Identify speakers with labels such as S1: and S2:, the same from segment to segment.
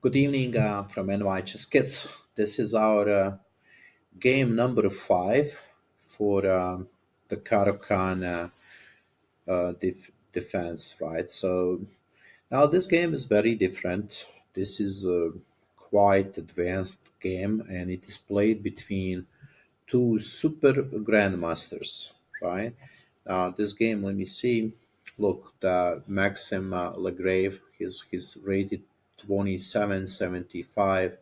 S1: Good evening from NYChessKids. This is our game number 5 for the Caro-Can defense, right? So now this game is very different. This is a quite advanced game, and it is played between two super grandmasters, right? This game, let me see. Look, the Maxim Lagrave, he's rated 2775,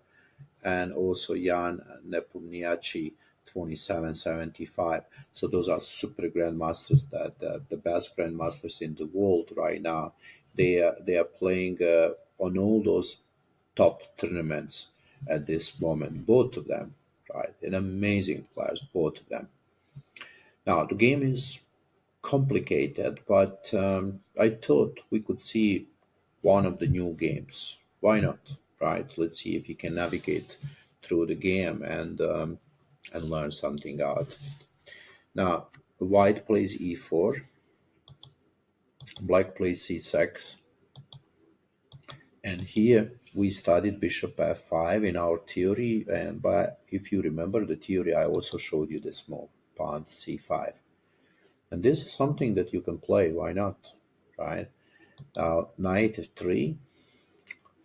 S1: and also Jan Nepo 2775. So those are super grandmasters, that the best grandmasters in the world right now. They are playing on all those top tournaments at this moment. Both of them, right? And amazing players, both of them. Now the game is complicated, but I thought we could see one of the new games. Why not? Right? Let's see if you can navigate through the game and learn something out. Now, white plays e4, black plays c6, and here we studied bishop f5 in our theory. And but if you remember the theory, I also showed you this move, pawn to c5. And this is something that you can play. Why not? Right? Now, knight f3,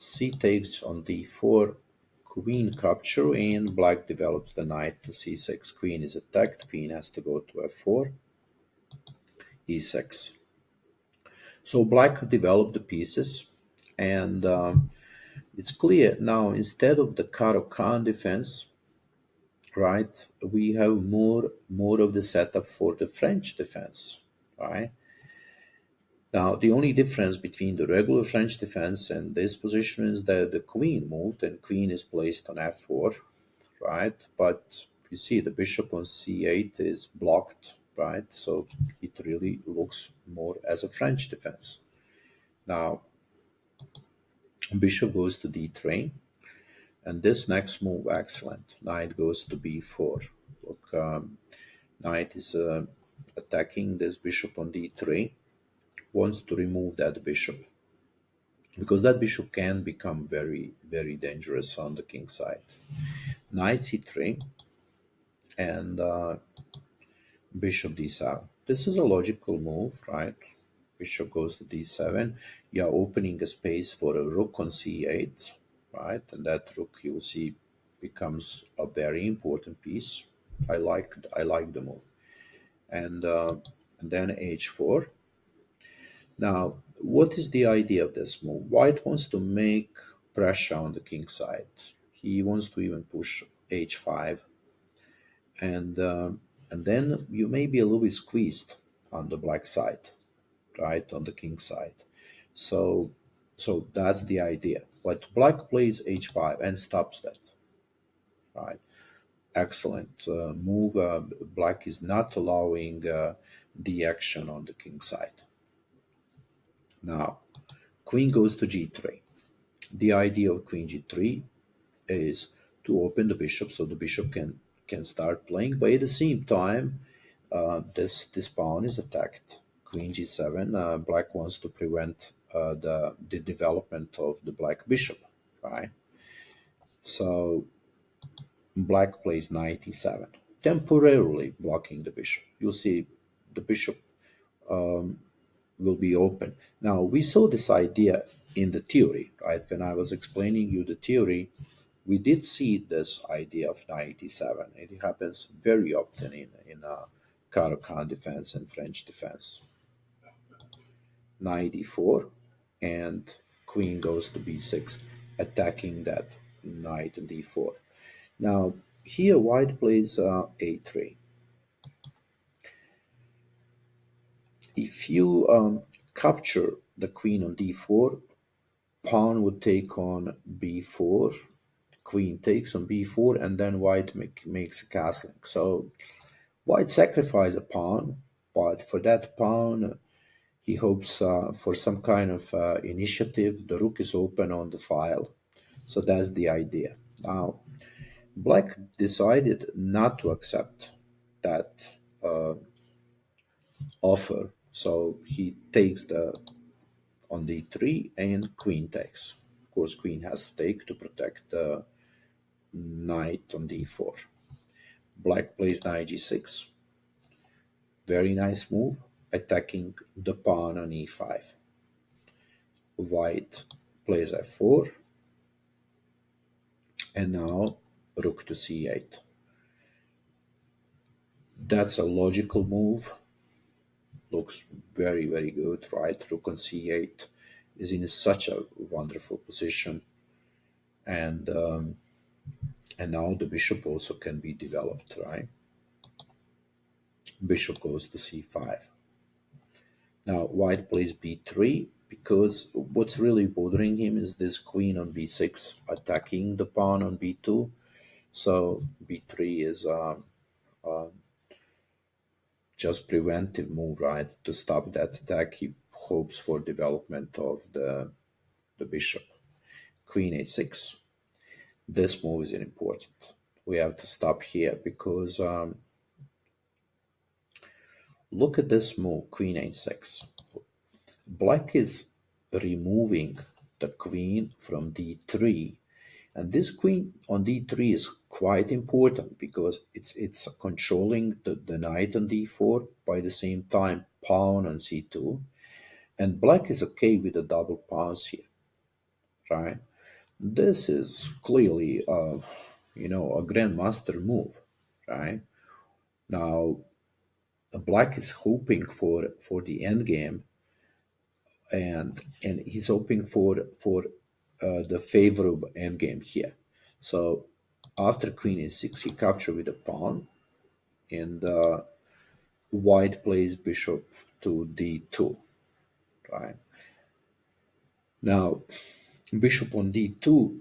S1: c takes on d4, queen capture, and black develops the knight to c6. Queen is attacked, queen has to go to f4, e6. So black developed the pieces, and it's clear now, instead of the Caro-Can defense, right, we have more of the setup for the French defense, right? Now, the only difference between the regular French defense and this position is that the queen moved and queen is placed on f4, right? But you see the bishop on c8 is blocked, right? So it really looks more as a French defense. Now, bishop goes to d3, and this next move, excellent. Knight goes to b4. Look, knight is attacking this bishop on d3, wants to remove that bishop, because that bishop can become very, very dangerous on the king side. Knight c3 and bishop d7. This is a logical move, right? Bishop goes to d7. You're opening a space for a rook on c8, right? And that rook, you'll see, becomes a very important piece. I like the move. And then h4. Now, what is the idea of this move? White wants to make pressure on the king side. He wants to even push h5, and then you may be a little bit squeezed on the black side, right, on the king side. So, so that's the idea. But black plays h5 and stops that, right? Excellent move. Black is not allowing the action on the king side. Now, queen goes to g3. The idea of queen g3 is to open the bishop so the bishop can start playing, but at the same time, this pawn is attacked. Queen g7. Black wants to prevent the development of the black bishop, right? So black plays knight e7, temporarily blocking the bishop. You'll see the bishop will be open. Now, we saw this idea in the theory, right? When I was explaining you the theory, we did see this idea of knight e7. It happens very often in Caro-Can defense and French defense. Knight e4, and queen goes to b6, attacking that knight on d4. Now, here white plays a3. If you capture the queen on d4, pawn would take on b4, queen takes on b4, and then white makes a castling. So white sacrifices a pawn, but for that pawn, he hopes for some kind of initiative. The rook is open on the file. So that's the idea. Now, black decided not to accept that offer. So he takes the on d3 and queen takes. course, queen has to take to protect the knight on d4. Black plays knight g6. Very nice move, attacking the pawn on e5. White plays f4, and now rook to c8. That's a logical move. Looks very, very good, right? Rook on c8 is in such a wonderful position, and now the bishop also can be developed, right? Bishop goes to c5. Now white plays b3 because what's really bothering him is this queen on b6 attacking the pawn on b2. So b3 is just preventive move, right? To stop that attack, he hopes for development of the bishop. Queen h6. This move is important. We have to stop here because look at this move, queen h6. Black is removing the queen from d3, and this queen on d3 is quite important because it's controlling the knight on d4, by the same time pawn on c2, and black is okay with the double pawns here, right? This is clearly a grandmaster move, right? Now black is hoping for the end game, and he's hoping for the favorable endgame here. So after queen e6, he captures with a pawn, and white plays bishop to d2, right? Now bishop on d2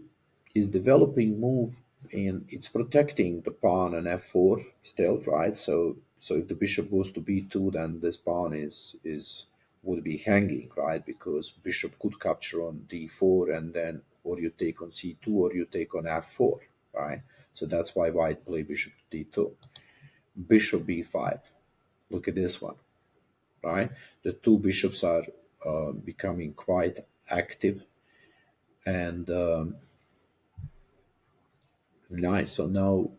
S1: is developing move, and it's protecting the pawn on f4 still, right? So if the bishop goes to b2, then this pawn is would be hanging, right? Because bishop could capture on d4, and then or you take on c2 or you take on f4, right? So that's why white play bishop to d2. Bishop b5. Look at this one, right? The two bishops are becoming quite active, and nice. So now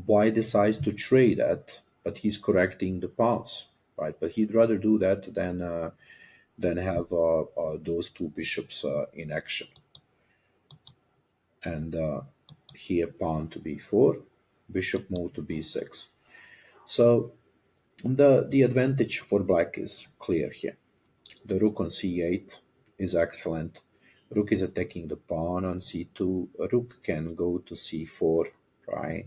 S1: white decides to trade that, but he's correcting the pawns, right? But he'd rather do that than have those two bishops in action. And here pawn to b4, bishop move to b6. So the advantage for black is clear here. The rook on c8 is excellent. Rook is attacking the pawn on c2. Rook can go to c4, right?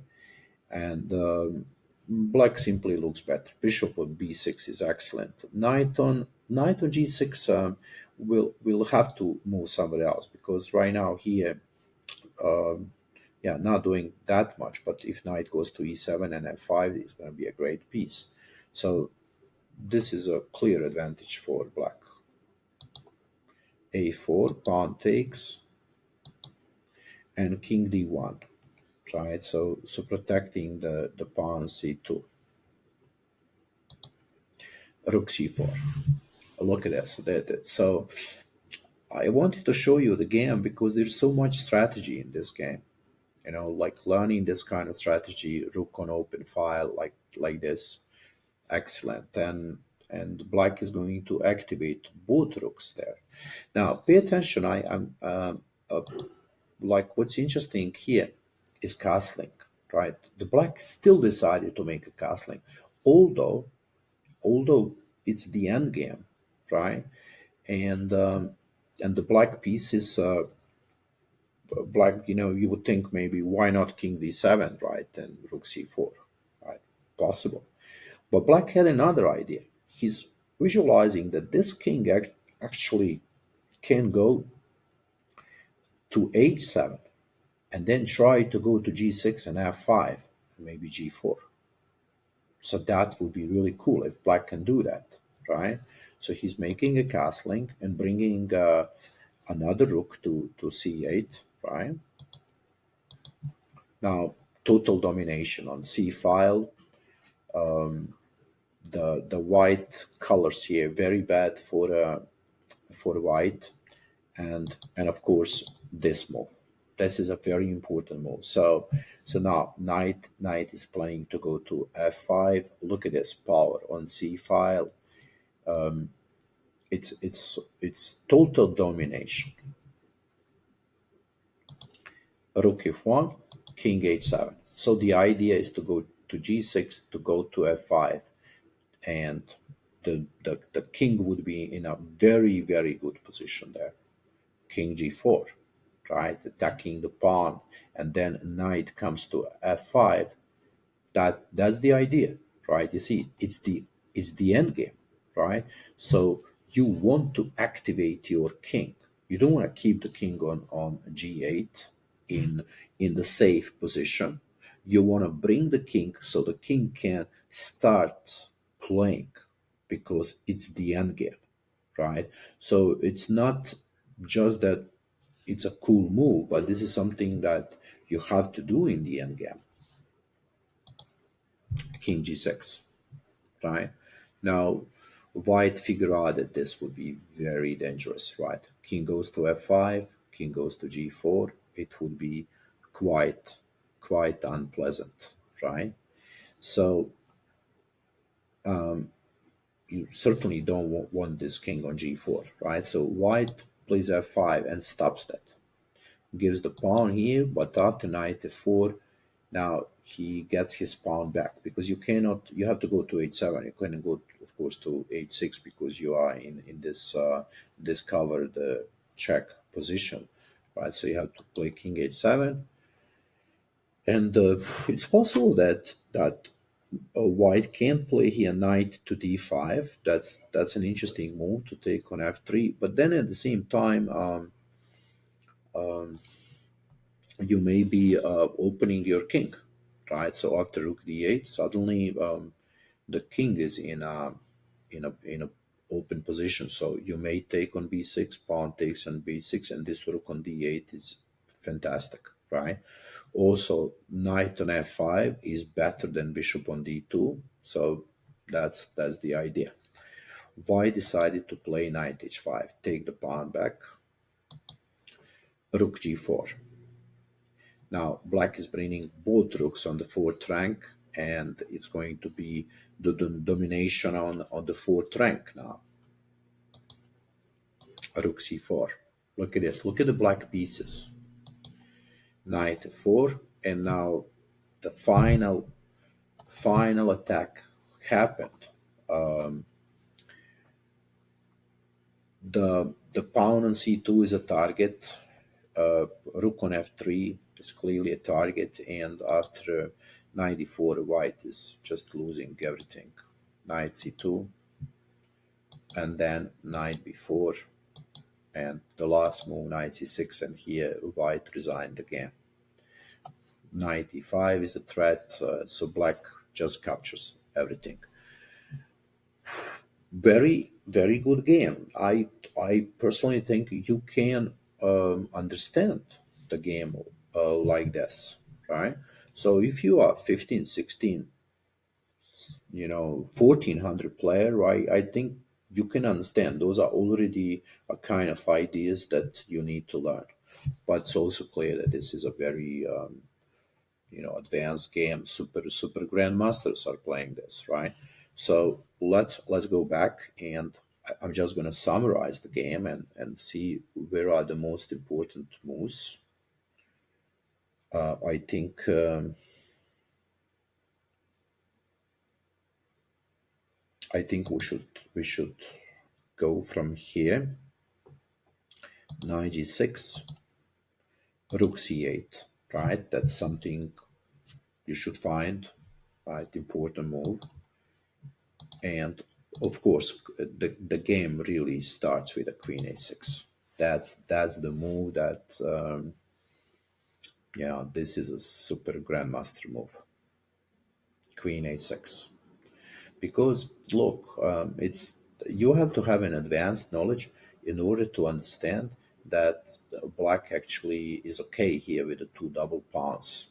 S1: And black simply looks better. Bishop on b6 is excellent. Knight on g6 will have to move somewhere else, because right now here, yeah, not doing that much. But if knight goes to e7 and f5, it's going to be a great piece. So this is a clear advantage for black. a4, pawn takes, and king d1, right? So protecting the pawn c2. Rook c4. Look at this. So I wanted to show you the game because there's so much strategy in this game. Like learning this kind of strategy, rook on open file, like this, excellent. And black is going to activate both rooks there. Now pay attention. I'm like what's interesting here is castling, right? The black still decided to make a castling, although it's the end game, right? And the black piece is black. You would think maybe why not king d7, right, and rook c4, right? Possible, but black had another idea. He's visualizing that this king actually can go to h7 and then try to go to g6 and f5, maybe g4. So that would be really cool if black can do that, right? So he's making a castling and bringing another rook to c8, right? Now, total domination on c file. The white colors here very bad for white, and of course this move. This is a very important move. So now knight is planning to go to f5. Look at this power on c file. It's total domination. Rook f1, king h7. So the idea is to go to g6, to go to f5, and the king would be in a very, very good position there. King g4, right? Attacking the pawn, and then knight comes to f5. That's the idea, right? You see, it's the end game, right? So you want to activate your king. You don't want to keep the king on g8 in in the safe position. You want to bring the king so the king can start playing, because it's the end game, right? So it's not just that it's a cool move, but this is something that you have to do in the end game. King g6, right? Now, white figure out that this would be very dangerous, right? King goes to f5, king goes to g4. It would be quite, quite unpleasant, right? So you certainly don't want this king on g4, right? So white plays f5 and stops that. Gives the pawn here, but after knight f4, now he gets his pawn back, because you cannot, you have to go to h7. You cannot go, of course, to h6, because you are in this discovered check position, right? So you have to play king h7, and it's possible that white can play here knight to d5. That's an interesting move to take on f3, but then at the same time, you may be opening your king, right? So after rook d8, suddenly the king is in a open position. So you may take on b6, pawn takes on b6, and this rook on d8 is fantastic, right? Also, knight on f5 is better than bishop on d2. So that's the idea. White decided to play knight h5, take the pawn back, rook g4. Now, black is bringing both rooks on the fourth rank, and it's going to be the domination on the fourth rank now. Rook c4. Look at this. Look at the black pieces. Knight f4, and now the final attack happened. The pawn on c2 is a target. Rook on f3 is clearly a target, and after 94, white is just losing everything. Knight c2, and then knight b4, and the last move, knight c6, and here white resigned again. Knight e5 is a threat, so black just captures everything. Very, very good game. I personally think you can understand the game like this, right? So if you are 15, 16, 1400 player, right, I think you can understand. Those are already a kind of ideas that you need to learn. But it's also clear that this is a very advanced game. Super grandmasters are playing this, right? So let's go back, and I'm just going to summarize the game and see where are the most important moves. I think we should go from here. Knight g6, rook c8, right? That's something you should find, right? Important move. And of course, the game really starts with a queen h6. That's the move that this is a super grandmaster move. Queen h6, because look, it's you have to have an advanced knowledge in order to understand that black actually is okay here with the two double pawns,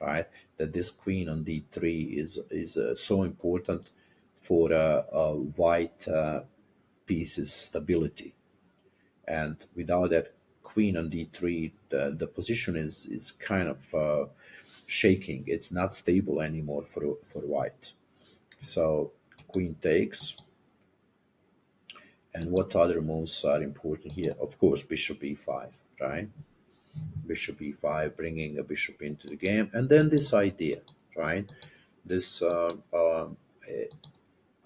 S1: right? That this queen on d3 is so important for white piece's stability, and without that queen on d3, the position is kind of shaking. It's not stable anymore for white. So queen takes. And what other moves are important here? Of course, bishop e5, right? Bishop e5, bringing a bishop into the game. And then this idea, right? This, I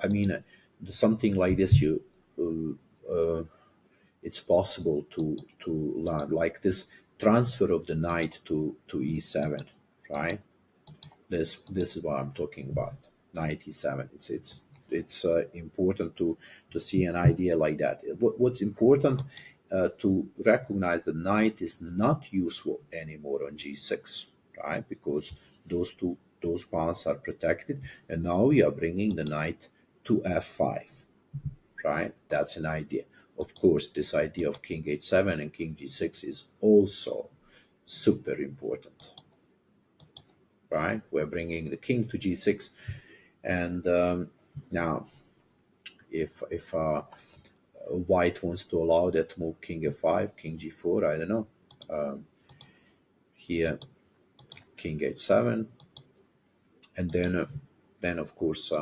S1: mean, something like this, it's possible to learn, like this transfer of the knight to e7, right? This is what I'm talking about. 97. It's important to see an idea like that. What's important to recognize the knight is not useful anymore on g6, right? Because those pawns are protected, and now we are bringing the knight to f5, right? That's an idea. Of course, this idea of king h7 and king g6 is also super important, right? We're bringing the king to g6, and now if white wants to allow that move, king f5, king g4, I don't know. Here, king h7, and then of course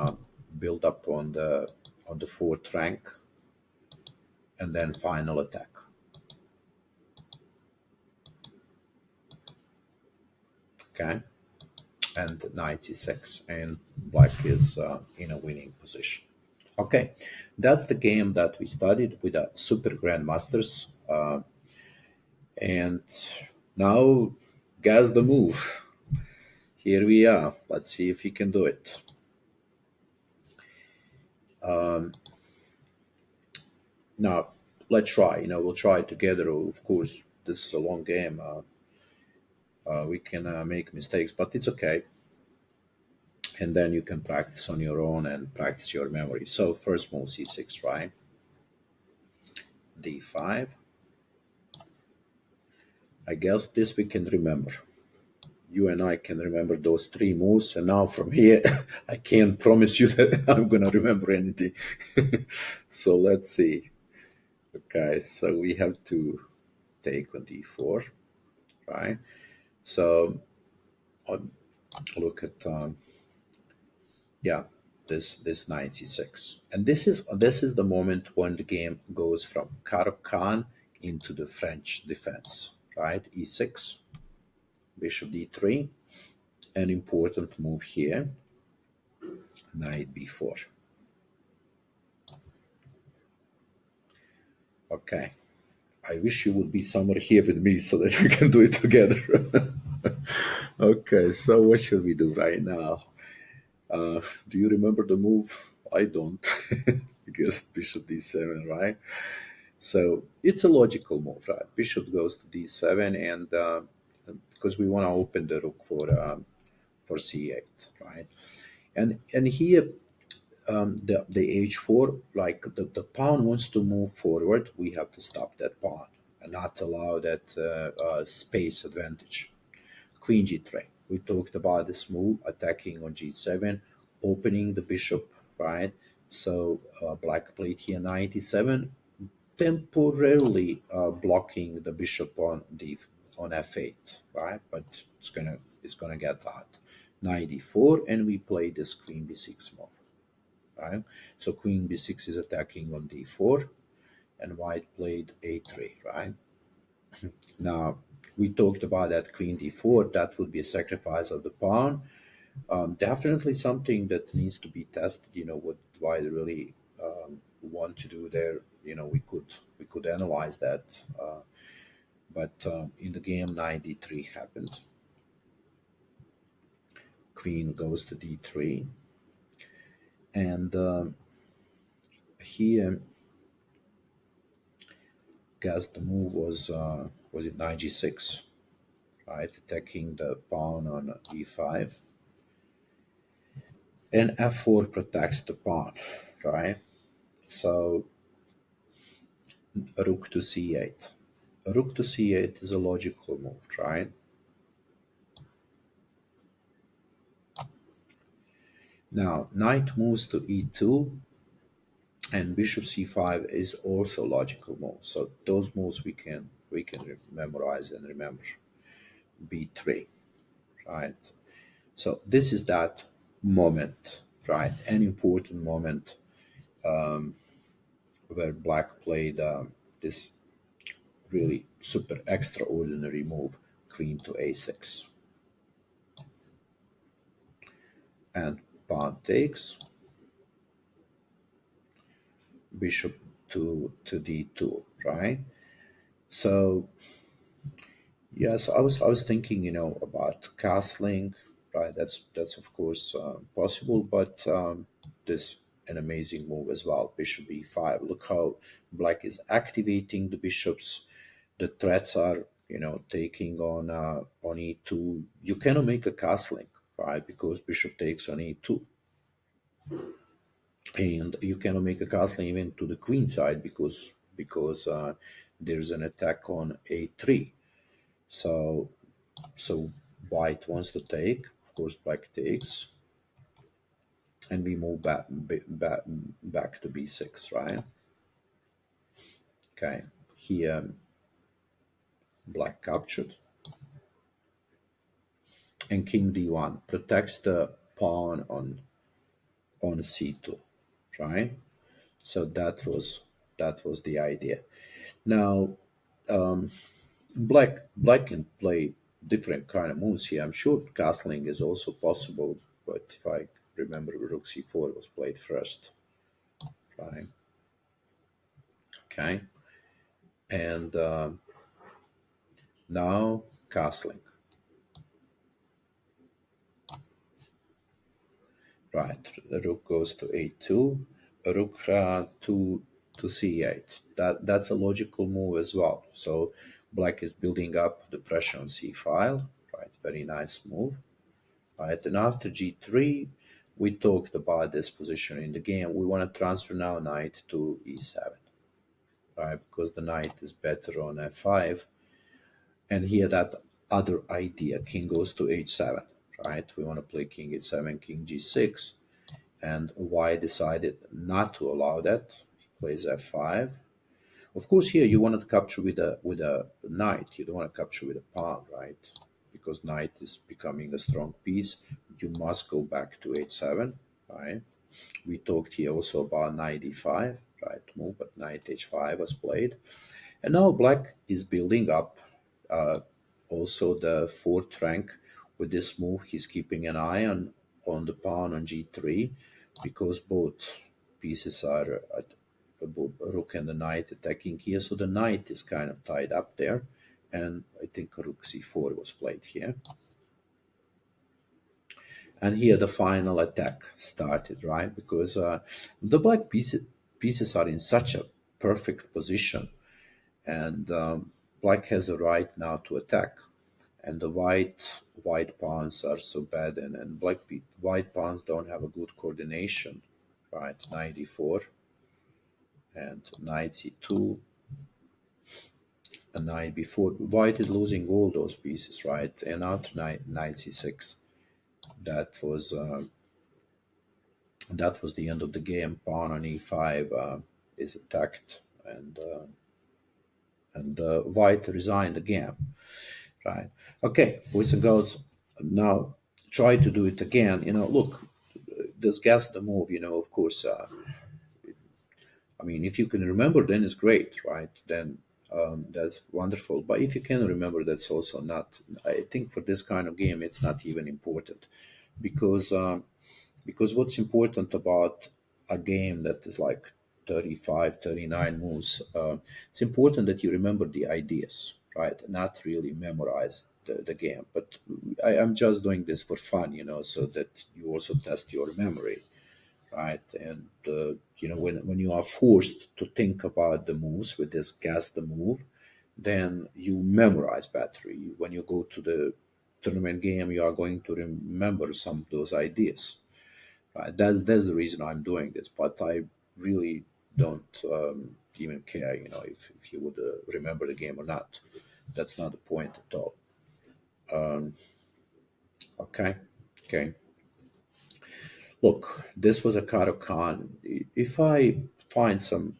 S1: build up on the fourth rank, and then final attack. Okay, and knight c6, and black is in a winning position. Okay, that's the game that we studied with the super grandmasters, and now guess the move. Here we are. Let's see if we can do it. Now let's try. We'll try together. Of course, this is a long game. We can make mistakes, but it's okay. And then you can practice on your own and practice your memory. So first move c6, right? d5. I guess this we can remember. You and I can remember those three moves, and now from here, I can't promise you that I'm gonna remember anything. So let's see. Okay, so we have to take on d4, right? So look at yeah, this knight c6, and this is the moment when the game goes from Caro-Can into the French defense, right? e6, bishop d3, an important move here, knight b4. Okay, I wish you would be somewhere here with me so that we can do it together. Okay, so what should we do right now? Do you remember the move? I don't, because bishop d7, right? So it's a logical move, right? Bishop goes to d7, and because we want to open the rook for c8, right? And here the h4, like the pawn wants to move forward, we have to stop that pawn and not allow that space advantage. Queen g3. We talked about this move, attacking on g7, opening the bishop, right? So black played here knight e7, temporarily blocking the bishop on f8, right? But it's gonna get that knight e4, and we play this queen b6 move, right? So queen b6 is attacking on d4, and white played a3, right? Now we talked about that queen d4. That would be a sacrifice of the pawn. Definitely something that needs to be tested. What white really want to do there. We could analyze that, but in the game, knight d3 happened. Queen goes to d3, and here, guess the move was it knight g6, right? Attacking the pawn on e5, and f4 protects the pawn, right? So rook to c8. Rook to c8 is a logical move, right? Now knight moves to e2, and bishop c5 is also a logical move. So those moves we can memorize and remember. B3, right? So this is that moment, right? An important moment where Black played this really super extraordinary move, Queen to A6, and pawn takes, Bishop to D2, right? So yes, I was thinking, about castling, right? That's of course possible, but this an amazing move as well. Bishop E5. Look how Black is activating the bishops. The threats are, taking on E2. You cannot make a castling, right? Because Bishop takes on E2, and you cannot make a castle even to the queen side because there's an attack on A3. So so white wants to take, of course black takes, and we move back to B6, right? Okay, here black captured, and king D1 protects the pawn on C2, right? So that was the idea. Now black can play different kind of moves here. I'm sure castling is also possible, but if I remember, rook c4 was played first, right? Okay, and now castling, right? The rook goes to a2, rook to c8. That's a logical move as well. So black is building up the pressure on c file, right? Very nice move. Right, and after g3, we talked about this position in the game. We want to transfer now knight to e7, right? Because the knight is better on f5. And here that other idea, king goes to h7, right? We want to play king h7, king g6. And white decided not to allow that. He plays f5. Of course, here you want to capture with a knight. You don't want to capture with a pawn, right? Because knight is becoming a strong piece. You must go back to h7, right? We talked here also about knight e5, right? Move, but knight h5 was played, and now black is building up uh, also the fourth rank with this move. He's keeping an eye on the pawn on g3 because both pieces are at both rook and the knight attacking here. So the knight is kind of tied up there. And I think rook c4 was played here. And here the final attack started, right? Because the black pieces are in such a perfect position, and black has a right now to attack, and the white pawns are so bad, and white pawns don't have a good coordination, right? Knight e4 and knight c2 and knight b4. White is losing all those pieces, right? And after knight c6, that was the end of the game. Pawn on e5 is attacked, and white resigned the game. Right. Okay. Whistler goes, now try to do it again. Look, just guess the move. Of course. I mean, if you can remember, then it's great, right? Then that's wonderful. But if you can remember, that's also not. I think for this kind of game, it's not even important, because what's important about a game that is like 35, 39 moves, it's important that you remember the ideas, right? Not really memorize the game. But I'm just doing this for fun, so that you also test your memory, right? And when you are forced to think about the moves with this guess the move, then you memorize better. When you go to the tournament game, you are going to remember some of those ideas, right? That's the reason I'm doing this. But I really don't even care, if you would remember the game or not. That's not the point at all. Okay, okay. Look, this was a Caro-Can. If I find some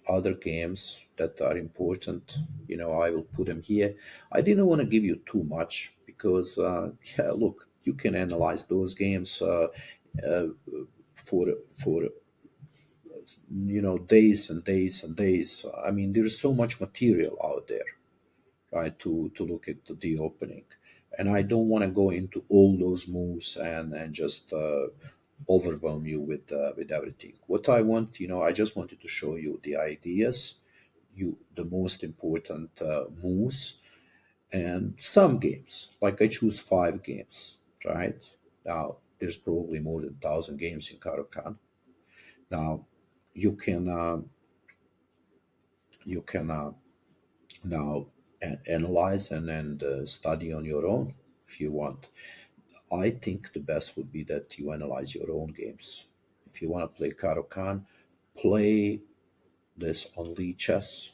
S1: other games that are important. I will put them here. I didn't want to give you too much because, yeah, look, you can analyze those games uh, for days and days and days. I mean, there's so much material out there, right, to look at the opening, and I don't want to go into all those moves and just overwhelm you with everything. What I want, I just wanted to show you the ideas, the most important moves, and some games. Like I choose 5 games, right? Now there's probably more than 1,000 games in Caro-Can. Now you can you can now analyze and study on your own if you want. I think the best would be that you analyze your own games. If you want to play Caro-Can, play this on Lee Chess.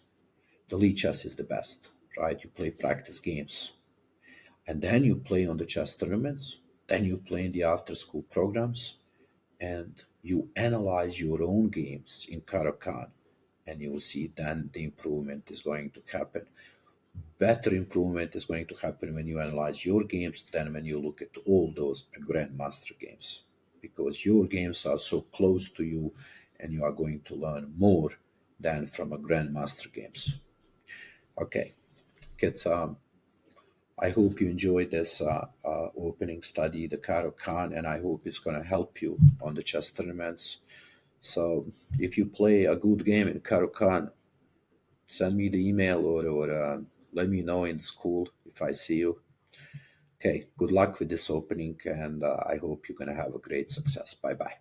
S1: The Lee Chess is the best, right? You play practice games, and then you play on the chess tournaments. Then you play in the after-school programs, and you analyze your own games in Caro-Can, and you will see then the improvement is going to happen. Better improvement is going to happen when you analyze your games than when you look at all those grandmaster games, because your games are so close to you and you are going to learn more than from a grandmaster games. Okay, kids, I hope you enjoyed this opening study, the Caro-Can, and I hope it's going to help you on the chess tournaments. So if you play a good game in Caro-Can, send me the email or let me know in the school if I see you. Okay, good luck with this opening, and I hope you're going to have a great success. Bye bye.